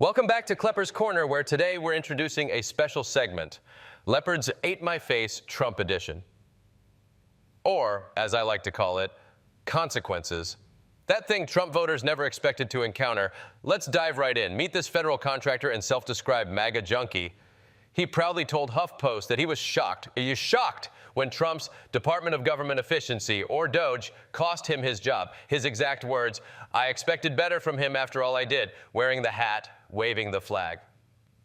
Welcome back to Klepper's Corner, where today we're introducing a special segment, Leopards Ate My Face Trump Edition. Or, as I like to call it, consequences. That thing Trump voters never expected to encounter. Let's dive right in. Meet this federal contractor and self-described MAGA junkie. He proudly told HuffPost that he was shocked. He is shocked when Trump's Department of Government Efficiency, or DOGE, cost him his job. His exact words, "I expected better from him after all I did," wearing the hat, waving the flag.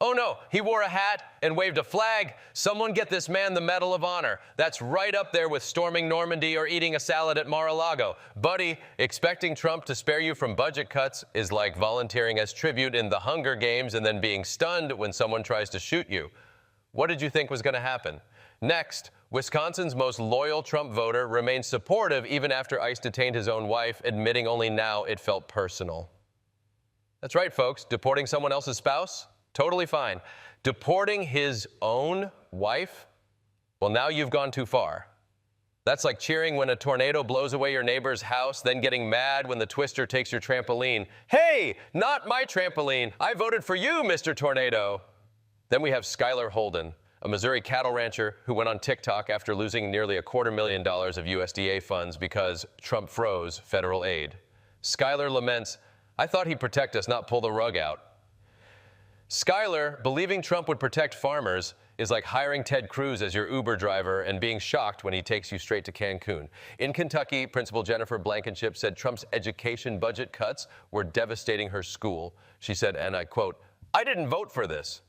Oh no, he wore a hat and waved a flag. Someone get this man the Medal of Honor. That's right up there with storming Normandy or eating a salad at Mar-a-Lago. Buddy, expecting Trump to spare you from budget cuts is like volunteering as tribute in the Hunger Games and then being stunned when someone tries to shoot you. What did you think was going to happen? Next, Wisconsin's most loyal Trump voter remains supportive even after ICE detained his own wife, admitting only now it felt personal. That's right, folks. Deporting someone else's spouse? Totally fine. Deporting his own wife? Well, now you've gone too far. That's like cheering when a tornado blows away your neighbor's house, then getting mad when the twister takes your trampoline. Hey, not my trampoline. I voted for you, Mr. Tornado. Then we have Skylar Holden, a Missouri cattle rancher who went on TikTok after losing nearly $250,000 of USDA funds because Trump froze federal aid. Skylar laments, "I thought he'd protect us, not pull the rug out." Skylar, believing Trump would protect farmers, is like hiring Ted Cruz as your Uber driver and being shocked when he takes you straight to Cancun. In Kentucky, Principal Jennifer Blankenship said Trump's education budget cuts were devastating her school. She said, and I quote, "I didn't vote for this."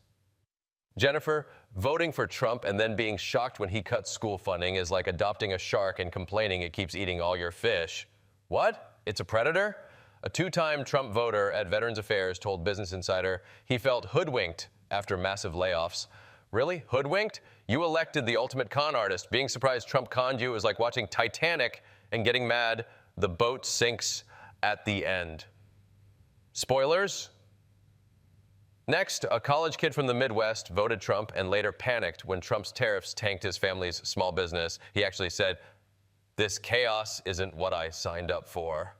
Jennifer, voting for Trump and then being shocked when he cuts school funding is like adopting a shark and complaining it keeps eating all your fish. What? It's a predator? A two-time Trump voter at Veterans Affairs told Business Insider he felt hoodwinked after massive layoffs. Really? Hoodwinked? You elected the ultimate con artist. Being surprised Trump conned you is like watching Titanic and getting mad the boat sinks at the end. Spoilers? Next, a college kid from the Midwest voted Trump and later panicked when Trump's tariffs tanked his family's small business. He actually said, "This chaos isn't what I signed up for."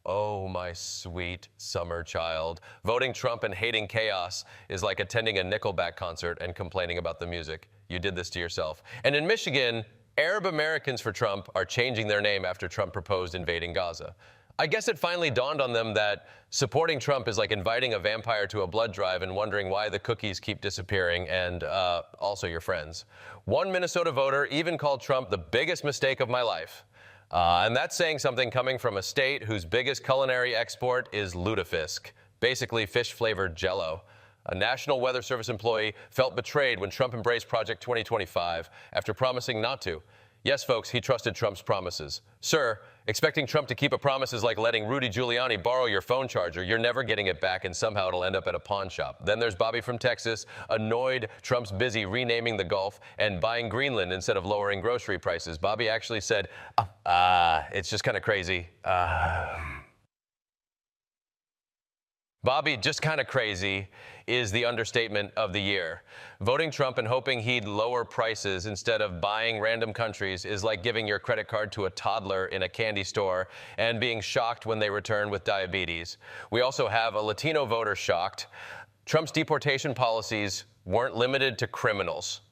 Oh, my sweet summer child. Voting Trump and hating chaos is like attending a Nickelback concert and complaining about the music. You did this to yourself. And in Michigan, Arab Americans for Trump are changing their name after Trump proposed invading Gaza. I guess it finally dawned on them that supporting Trump is like inviting a vampire to a blood drive and wondering why the cookies keep disappearing and also your friends. One Minnesota voter even called Trump the biggest mistake of my life. And that's saying something coming from a state whose biggest culinary export is lutefisk, basically fish-flavored Jell-O. A National Weather Service employee felt betrayed when Trump embraced Project 2025 after promising not to. Yes, folks, he trusted Trump's promises. Sir, expecting Trump to keep a promise is like letting Rudy Giuliani borrow your phone charger. You're never getting it back, and somehow it'll end up at a pawn shop. Then there's Bobby from Texas, annoyed Trump's busy renaming the Gulf and buying Greenland instead of lowering grocery prices. Bobby actually said, it's just kind of crazy. Bobby, just kind of crazy, is the understatement of the year. Voting Trump and hoping he'd lower prices instead of buying random countries is like giving your credit card to a toddler in a candy store and being shocked when they return with diabetes. We also have a Latino voter shocked. Trump's deportation policies weren't limited to criminals.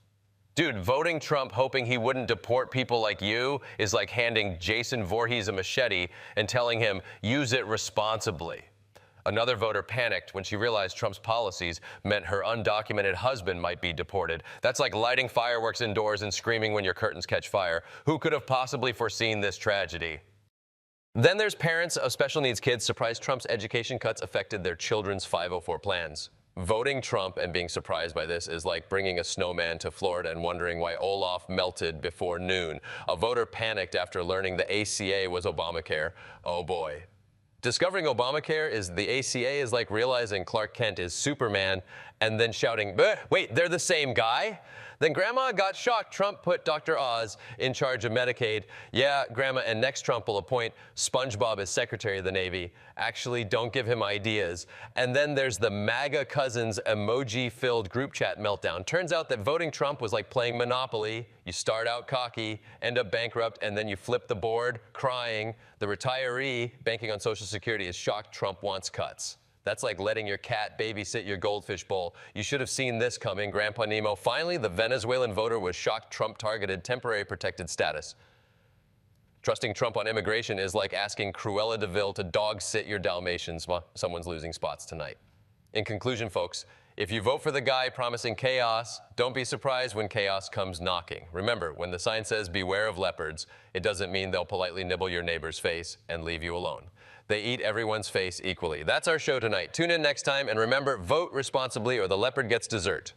Dude, voting Trump hoping he wouldn't deport people like you is like handing Jason Voorhees a machete and telling him, use it responsibly. Another voter panicked when she realized Trump's policies meant her undocumented husband might be deported. That's like lighting fireworks indoors and screaming when your curtains catch fire. Who could have possibly foreseen this tragedy? Then there's parents of special needs kids surprised Trump's education cuts affected their children's 504 plans. Voting Trump and being surprised by this is like bringing a snowman to Florida and wondering why Olaf melted before noon. A voter panicked after learning the ACA was Obamacare. Oh boy. Discovering Obamacare is the ACA is like realizing Clark Kent is Superman and then shouting, wait, they're the same guy? Then Grandma got shocked Trump put Dr. Oz in charge of Medicaid. Yeah, Grandma, and next Trump will appoint SpongeBob as Secretary of the Navy. Actually, don't give him ideas. And then there's the MAGA cousins emoji-filled group chat meltdown. Turns out that voting Trump was like playing Monopoly. You start out cocky, end up bankrupt, and then you flip the board, crying. The retiree banking on Social Security is shocked Trump wants cuts. That's like letting your cat babysit your goldfish bowl. You should have seen this coming, Grandpa Nemo. Finally, the Venezuelan voter was shocked Trump targeted temporary protected status. Trusting Trump on immigration is like asking Cruella de Vil to dog-sit your Dalmatians while someone's losing spots tonight. In conclusion, folks, if you vote for the guy promising chaos, don't be surprised when chaos comes knocking. Remember, when the sign says beware of leopards, it doesn't mean they'll politely nibble your neighbor's face and leave you alone. They eat everyone's face equally. That's our show tonight. Tune in next time, and remember, vote responsibly or the leopard gets dessert.